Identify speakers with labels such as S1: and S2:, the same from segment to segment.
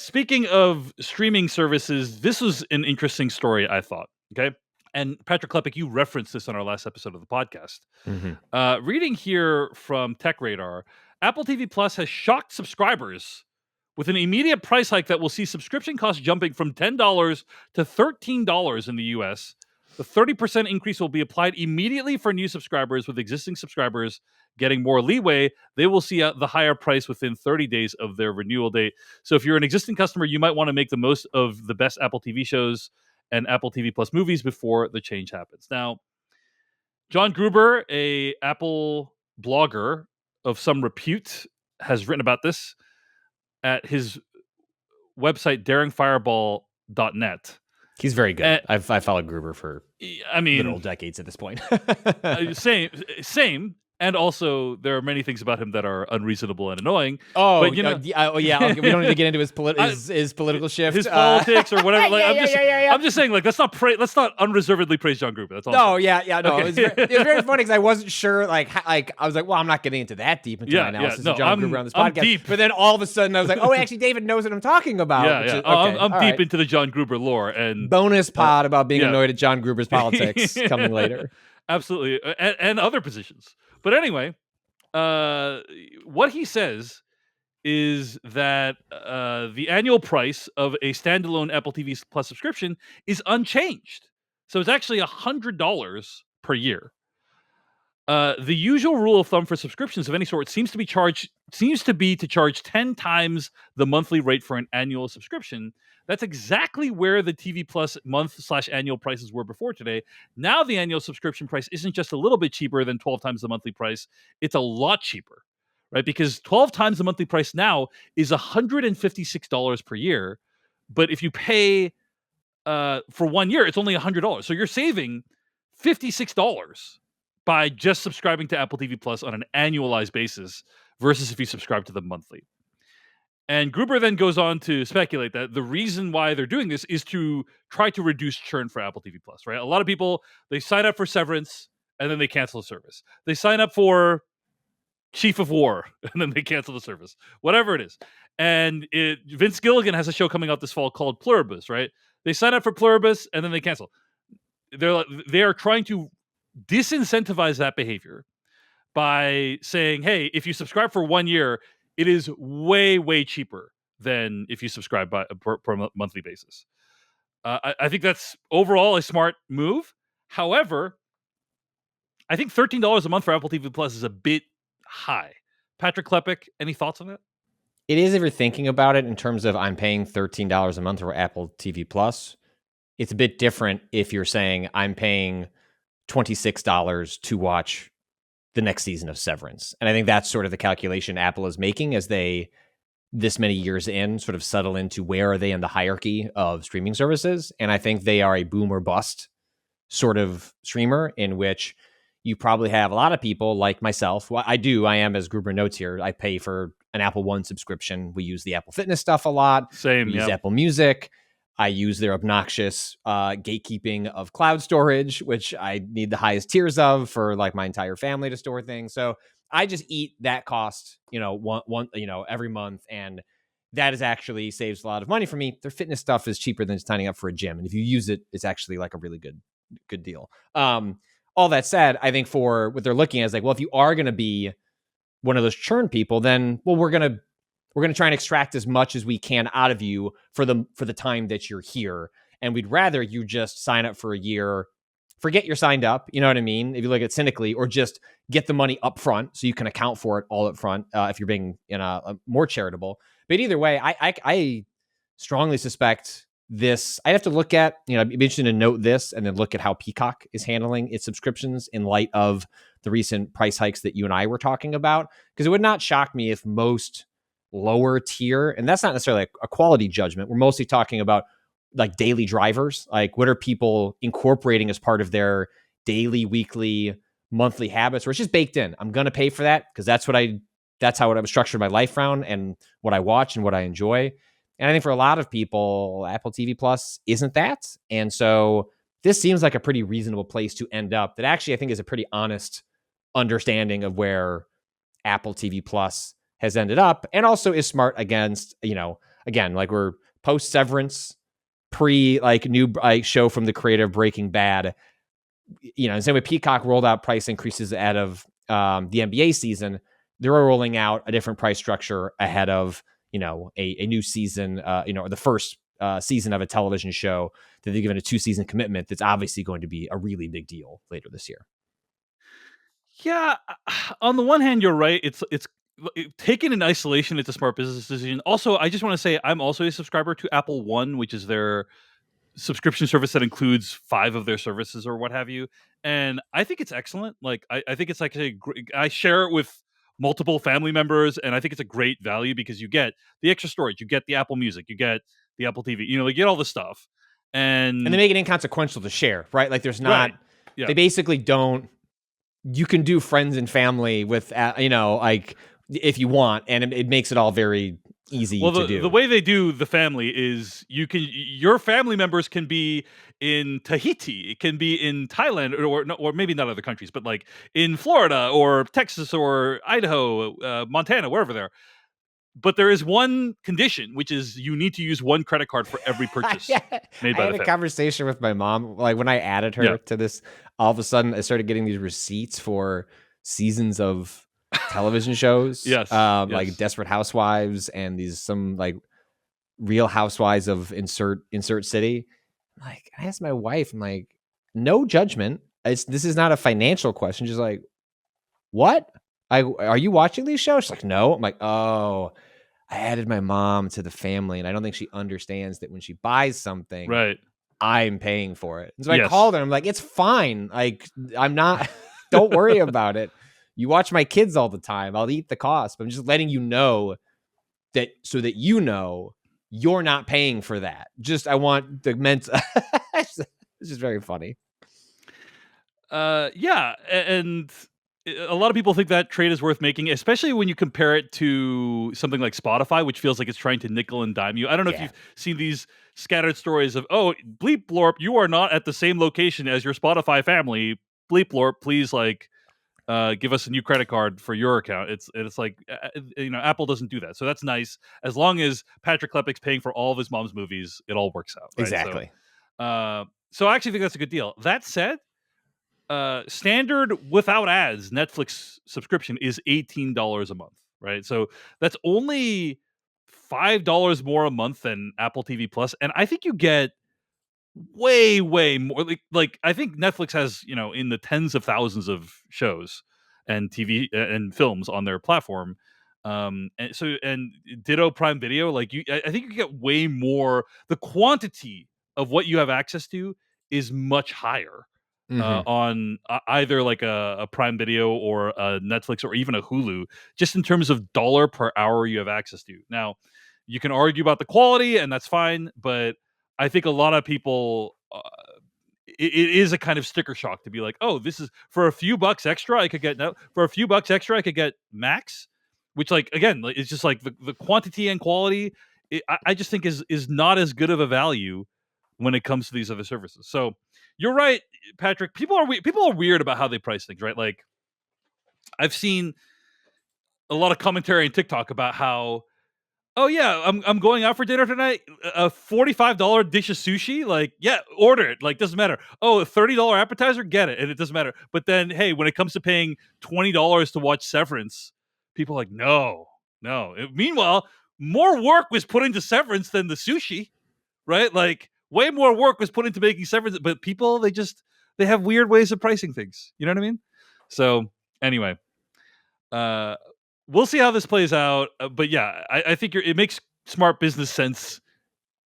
S1: speaking of streaming services, this was an interesting story, I thought. Okay. And Patrick Klepek, you referenced this on our last episode of the podcast. Reading here from Tech Radar, Apple TV Plus has shocked subscribers with an immediate price hike that will see subscription costs jumping from $10 to $13 in the US. The 30% increase will be applied immediately for new subscribers, with existing subscribers getting more leeway. They will see the higher price within 30 days of their renewal date. So if you're an existing customer, you might want to make the most of the best Apple TV shows and Apple TV Plus movies before the change happens. Now, John Gruber, a Apple blogger of some repute, has written about this at his website, daringfireball.net.
S2: He's very good. I've followed Gruber for literal decades at this point.
S1: Same. And also, there are many things about him that are unreasonable and annoying.
S2: Oh,
S1: but,
S2: we don't need to get into his political shift,
S1: his politics or whatever.
S2: Yeah.
S1: I'm just saying, like, let's not unreservedly praise John Gruber. That's all.
S2: No, yeah. No, okay. It was very funny because I wasn't sure. Like I was like, well, I'm not getting into that deep into my analysis of John Gruber on this podcast.
S1: Deep.
S2: But then all of a sudden, I was like, oh, actually, David knows what I'm talking about.
S1: Yeah. I'm deep into the John Gruber lore. And
S2: bonus pod about being annoyed at John Gruber's politics coming later.
S1: Absolutely, and other positions. But anyway, what he says is that the annual price of a standalone Apple TV Plus subscription is unchanged. So it's actually $100 per year. The usual rule of thumb for subscriptions of any sort seems to be to charge 10 times the monthly rate for an annual subscription. That's exactly where the TV Plus month/annual prices were before today. Now the annual subscription price isn't just a little bit cheaper than 12 times the monthly price. It's a lot cheaper, right? Because 12 times the monthly price now is $156 per year. But if you pay for 1 year, it's only $100. So you're saving $56 by just subscribing to Apple TV Plus on an annualized basis versus if you subscribe to them monthly. And Gruber then goes on to speculate that the reason why they're doing this is to try to reduce churn for Apple TV Plus, right? A lot of people, they sign up for Severance and then they cancel the service. They sign up for Chief of War and then they cancel the service. Whatever it is. And Vince Gilligan has a show coming out this fall called Pluribus, right? They sign up for Pluribus and then they cancel. They are trying to disincentivize that behavior by saying, hey, if you subscribe for 1 year, it is way, way cheaper than if you subscribe per monthly basis. I think that's overall a smart move. However, I think $13 a month for Apple TV Plus is a bit high. Patrick Klepek, any thoughts on that?
S2: It is if you're thinking about it in terms of I'm paying $13 a month for Apple TV Plus. It's a bit different if you're saying I'm paying $26 to watch the next season of Severance. And I think that's sort of the calculation Apple is making as they, this many years in, sort of settle into where are they in the hierarchy of streaming services. And I think they are a boom or bust sort of streamer in which you probably have a lot of people like myself. Well, I am, as Gruber notes here, I pay for an Apple One subscription. We use the Apple Fitness stuff a lot.
S1: Same.
S2: We use Apple Music. I use their obnoxious gatekeeping of cloud storage, which I need the highest tiers of for like my entire family to store things. So I just eat that cost, every month, and that is actually saves a lot of money for me. Their fitness stuff is cheaper than signing up for a gym, and if you use it, it's actually like a really good deal. All that said, I think for what they're looking at is like, well, if you are going to be one of those churn people, then we're going to try and extract as much as we can out of you for the time that you're here. And we'd rather you just sign up for a year, forget you're signed up, you know what I mean? If you look at it cynically, or just get the money up front so you can account for it all up front if you're being more charitable. But either way, I strongly suspect this. I'd have to look at, I'd be interested to note this and then look at how Peacock is handling its subscriptions in light of the recent price hikes that you and I were talking about. Because it would not shock me if most lower tier, and that's not necessarily a quality judgment. We're mostly talking about like daily drivers. Like, what are people incorporating as part of their daily, weekly, monthly habits, where it's just baked in? I'm going to pay for that because that's how I've structured my life around and what I watch and what I enjoy. And I think for a lot of people, Apple TV Plus isn't that. And so this seems like a pretty reasonable place to end up that actually I think is a pretty honest understanding of where Apple TV Plus has ended up, and also is smart against again, like we're post Severance, pre like new show from the creator of Breaking Bad. Same way Peacock rolled out price increases ahead of the NBA season, they're rolling out a different price structure ahead of a new season, or the first season of a television show that they're given a 2-season commitment. That's obviously going to be a really big deal later this year.
S1: Yeah, on the one hand, you're right. It's taken in isolation. It's a smart business decision. Also, I just want to say I'm also a subscriber to Apple One, which is their subscription service that includes 5 of their services or what have you. And I think it's excellent. Like, I think it's actually I share it with multiple family members, and I think it's a great value because you get the extra storage, you get the Apple Music, you get the Apple TV, you get all the stuff. And
S2: they make it inconsequential to share, right? Like there's not,
S1: right. Yeah.
S2: They basically don't, you can do friends and family with, like if you want, and it makes it all very easy to do.
S1: The way they do the family is your family members can be in Tahiti, it can be in Thailand, or maybe not other countries, but like in Florida or Texas or Idaho, Montana, wherever they're. But there is one condition, which is you need to use one credit card for every purchase made by the family.
S2: I had a conversation with my mom. Like when I added her to this, all of a sudden I started getting these receipts for seasons of television shows.
S1: Yes.
S2: Like Desperate Housewives and some like Real Housewives of insert city. Like I asked my wife, I'm like, no judgment. This is not a financial question. She's like, what? Are you watching these shows? She's like, no. I'm like, oh, I added my mom to the family, and I don't think she understands that when she buys something,
S1: right,
S2: I'm paying for it. And so I called her. I'm like, it's fine. Like, I'm not. Don't worry about it. You watch my kids all the time. I'll eat the cost. But I'm just letting you know that so that you're not paying for that. Just I want the mental. It's just very funny.
S1: Yeah, and a lot of people think that trade is worth making, especially when you compare it to something like Spotify, which feels like it's trying to nickel and dime you. I don't know if you've seen these scattered stories of, oh, bleep blorp, you are not at the same location as your Spotify family. Bleep blorp, please give us a new credit card for your account. It's like, Apple doesn't do that. So that's nice. As long as Patrick Klepek's paying for all of his mom's movies, it all works out. Right?
S2: Exactly.
S1: So I actually think that's a good deal. That said, standard without ads Netflix subscription is $18 a month, right? So that's only $5 more a month than Apple TV Plus, and I think you get way more. Like I think Netflix has in the tens of thousands of shows and TV and films on their platform, and ditto Prime Video. Like I think you get way more. The quantity of what you have access to is much higher. On either like a Prime Video or a Netflix or even a Hulu, just in terms of dollar per hour you have access to. Now, you can argue about the quality, and that's fine, but I think a lot of people, it is a kind of sticker shock to be like, oh, this is for a few bucks extra. I could get Max, which like again, it's just like the quantity and quality. I just think is not as good of a value when it comes to these other services. So you're right, Patrick. People are weird about how they price things, right? Like I've seen a lot of commentary on TikTok about how, oh yeah, I'm going out for dinner tonight. A $45 dish of sushi, like yeah, order it. Like doesn't matter. Oh, a $30 appetizer, get it, and it doesn't matter. But then hey, when it comes to paying $20 to watch Severance, people are like no. Meanwhile, more work was put into Severance than the sushi, right? Like way more work was put into making Severance, but people they have weird ways of pricing things. You know what I mean? So anyway, we'll see how this plays out. But yeah, I think it makes smart business sense,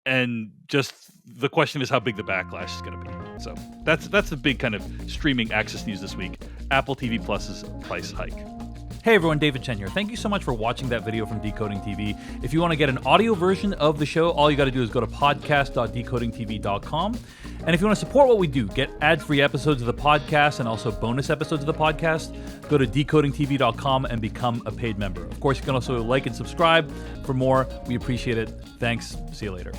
S1: and just the question is how big the backlash is going to be. So that's the big kind of streaming access news this week. Apple TV Plus's price hike. Hey everyone, David Chen here. Thank you so much for watching that video from Decoding TV. If you want to get an audio version of the show, all you got to do is go to podcast.decodingtv.com. And if you want to support what we do, get ad-free episodes of the podcast and also bonus episodes of the podcast, go to decodingtv.com and become a paid member. Of course, you can also like and subscribe for more. We appreciate it. Thanks. See you later.